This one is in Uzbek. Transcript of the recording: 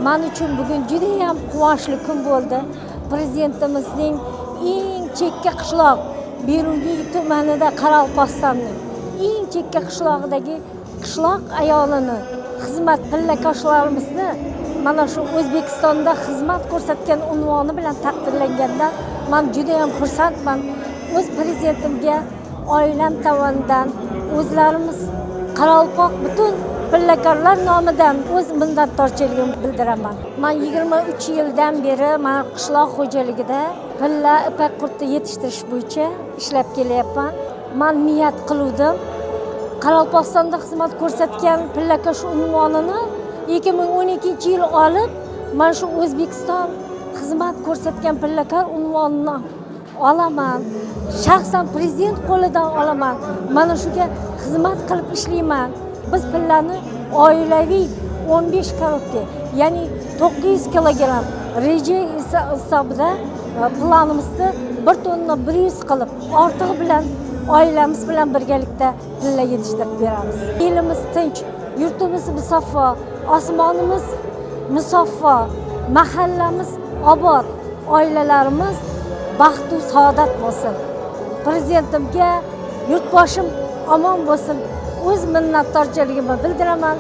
Men uchun bugun juda ham quvonchli kun bo'ldi. Prezidentimizning eng chekka qishloq Berugiy tumanida Qoraqalpog'istonning eng chekka qishlog'idagi qishloq ayolini, xizmat pillakashlarimizni mana shu O'zbekistonda xizmat ko'rsatgan unvoni bilan taqdirlanganda men juda ham xursandman. O'z prezidentimga oilam tomonidan o'zlarimiz Qoraqalpoq butun pillakorlar nomidan o'z minnatdorchiligimni bildiraman. Men 23 yildan beri qishloq xo'jaligida pilla ipak qurti yetishtirish bo'yicha ishlab kelyapman. Men niyat qildim. Qoraqalpog'istonda xizmat ko'rsatgan pillakash unvonini 2012-yil olib, men shu O'zbekiston xizmat ko'rsatgan pillakor unvonini olaman. Shaxsan prezident qo'lidan olaman. Mana shuga xizmat qilib ishlayman. Biz pillani oilaviy 15 korobka, ya'ni 900 kilogramm reja hisobida planimizni 1 tonna 100 qilib, ortig'i bilan oilamiz bilan birgalikda pilla yetishtirib beramiz. Elimiz tinch, yurtimiz musaffo, osmonimiz musaffo, mahallamiz obod, oilalarimiz baxt va saodat bo'lsin. Prezidentimga yurtboshim omon bo'lsin. O'z minnatdorchiligimni bildiraman.